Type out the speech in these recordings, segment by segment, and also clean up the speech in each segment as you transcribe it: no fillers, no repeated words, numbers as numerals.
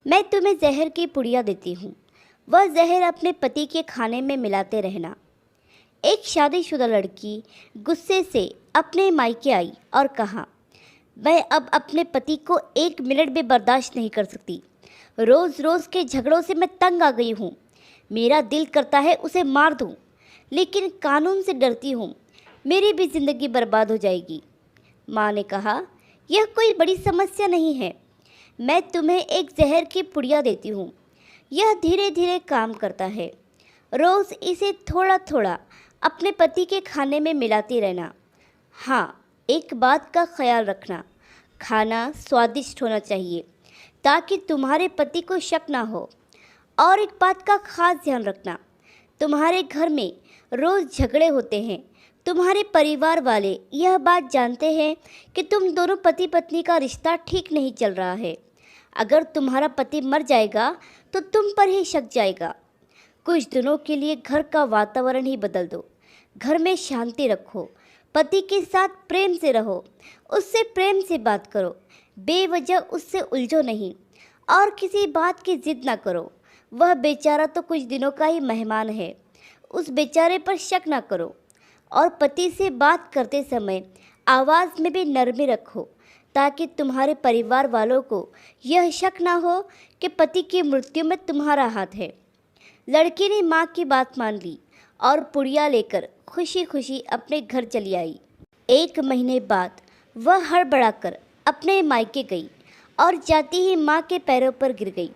मैं तुम्हें जहर की पुड़िया देती हूँ, वह जहर अपने पति के खाने में मिलाते रहना। एक शादीशुदा लड़की गुस्से से अपने मायके आई और कहा, मैं अब अपने पति को 1 मिनट भी बर्दाश्त नहीं कर सकती। रोज़ रोज़ के झगड़ों से मैं तंग आ गई हूँ। मेरा दिल करता है उसे मार दूँ, लेकिन कानून से डरती हूँ, मेरी भी ज़िंदगी बर्बाद हो जाएगी। माँ ने कहा, यह कोई बड़ी समस्या नहीं है। मैं तुम्हें एक जहर की पुड़िया देती हूँ। यह धीरे धीरे काम करता है। रोज़ इसे थोड़ा थोड़ा अपने पति के खाने में मिलाती रहना। हाँ, एक बात का ख्याल रखना, खाना स्वादिष्ट होना चाहिए ताकि तुम्हारे पति को शक ना हो। और एक बात का खास ध्यान रखना, तुम्हारे घर में रोज़ झगड़े होते हैं। तुम्हारे परिवार वाले यह बात जानते हैं कि तुम दोनों पति पत्नी का रिश्ता ठीक नहीं चल रहा है। अगर तुम्हारा पति मर जाएगा तो तुम पर ही शक जाएगा। कुछ दिनों के लिए घर का वातावरण ही बदल दो। घर में शांति रखो, पति के साथ प्रेम से रहो, उससे प्रेम से बात करो, बेवजह उससे उलझो नहीं और किसी बात की जिद ना करो। वह बेचारा तो कुछ दिनों का ही मेहमान है, उस बेचारे पर शक ना करो। और पति से बात करते समय आवाज़ में भी नरमी रखो ताकि तुम्हारे परिवार वालों को यह शक ना हो कि पति की मृत्यु में तुम्हारा हाथ है। लड़की ने माँ की बात मान ली और पुड़िया लेकर खुशी खुशी अपने घर चली आई। 1 महीने बाद वह हड़बड़ाकर अपने मायके गई और जाती ही माँ के पैरों पर गिर गई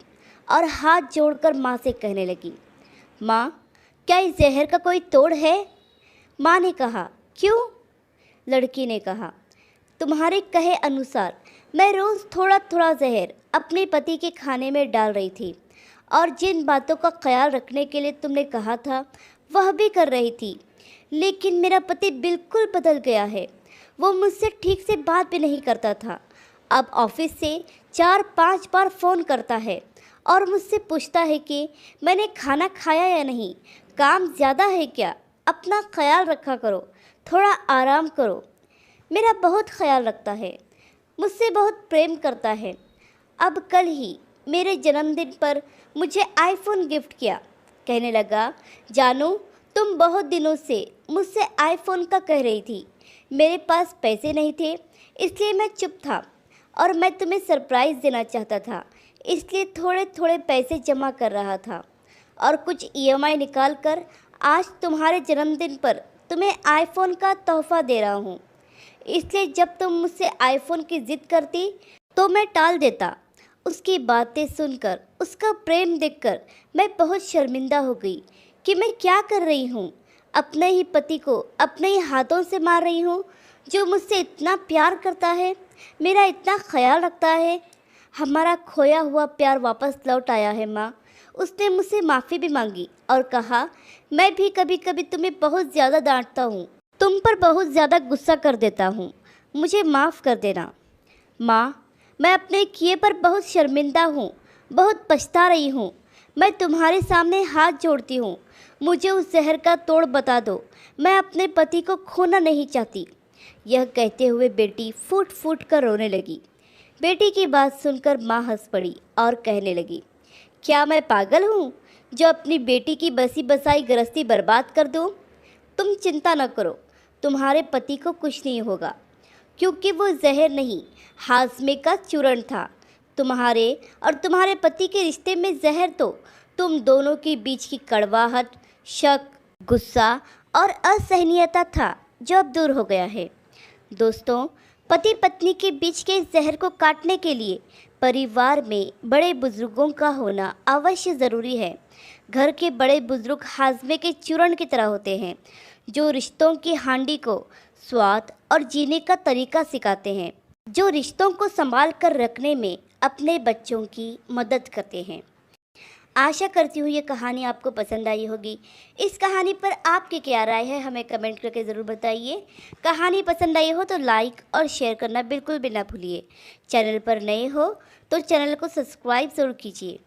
और हाथ जोड़कर माँ से कहने लगी, माँ, क्या इस जहर का कोई तोड़ है? माँ ने कहा, क्यों? लड़की ने कहा, तुम्हारे कहे अनुसार मैं रोज़ थोड़ा थोड़ा जहर अपने पति के खाने में डाल रही थी और जिन बातों का ख्याल रखने के लिए तुमने कहा था वह भी कर रही थी, लेकिन मेरा पति बिल्कुल बदल गया है। वो मुझसे ठीक से बात भी नहीं करता था। अब ऑफिस से 4-5 बार फ़ोन करता है और मुझसे पूछता है कि मैंने खाना खाया या नहीं, काम ज़्यादा है क्या, अपना ख्याल रखा करो, थोड़ा आराम करो। मेरा बहुत ख्याल रखता है, मुझसे बहुत प्रेम करता है। अब कल ही मेरे जन्मदिन पर मुझे आईफोन गिफ्ट किया। कहने लगा, जानू, तुम बहुत दिनों से मुझसे आईफोन का कह रही थी। मेरे पास पैसे नहीं थे, इसलिए मैं चुप था और मैं तुम्हें सरप्राइज़ देना चाहता था, इसलिए थोड़े थोड़े पैसे जमा कर रहा था और कुछ ईएमआई निकाल कर आज तुम्हारे जन्मदिन पर तुम्हें आईफोन का तोहफ़ा दे रहा हूँ। इसलिए जब तुम मुझसे आईफोन की ज़िद करती तो मैं टाल देता। उसकी बातें सुनकर, उसका प्रेम देखकर मैं बहुत शर्मिंदा हो गई कि मैं क्या कर रही हूँ। अपने ही पति को अपने ही हाथों से मार रही हूँ, जो मुझसे इतना प्यार करता है, मेरा इतना ख्याल रखता है। हमारा खोया हुआ प्यार वापस लौट आया है माँ। उसने मुझसे माफ़ी भी मांगी और कहा, मैं भी कभी कभी तुम्हें बहुत ज़्यादा डांटता हूँ, तुम पर बहुत ज़्यादा गुस्सा कर देता हूँ, मुझे माफ़ कर देना। माँ, मैं अपने किए पर बहुत शर्मिंदा हूँ, बहुत पछता रही हूँ। मैं तुम्हारे सामने हाथ जोड़ती हूँ, मुझे उस जहर का तोड़ बता दो। मैं अपने पति को खोना नहीं चाहती। यह कहते हुए बेटी फूट फूट कर रोने लगी। बेटी की बात सुनकर माँ हंस पड़ी और कहने लगी, क्या मैं पागल हूँ जो अपनी बेटी की बसी बसाई गृहस्थी बर्बाद कर दूँ? तुम चिंता न करो, तुम्हारे पति को कुछ नहीं होगा, क्योंकि वो जहर नहीं, हाजमे का चूर्ण था। तुम्हारे और तुम्हारे पति के रिश्ते में जहर तो तुम दोनों के बीच की कड़वाहट, शक, गुस्सा और असहनीयता था, जो अब दूर हो गया है। दोस्तों, पति पत्नी के बीच के इस जहर को काटने के लिए परिवार में बड़े बुजुर्गों का होना अवश्य ज़रूरी है। घर के बड़े बुजुर्ग हाजमे के चूर्ण की तरह होते हैं, जो रिश्तों की हांडी को स्वाद और जीने का तरीका सिखाते हैं, जो रिश्तों को संभाल कर रखने में अपने बच्चों की मदद करते हैं। आशा करती हूँ ये कहानी आपको पसंद आई होगी। इस कहानी पर आपकी क्या राय है, हमें कमेंट करके ज़रूर बताइए। कहानी पसंद आई हो तो लाइक और शेयर करना बिल्कुल भी ना भूलिए। चैनल पर नए हो तो चैनल को सब्सक्राइब ज़रूर कीजिए।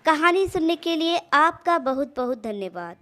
कहानी सुनने के लिए आपका बहुत बहुत धन्यवाद।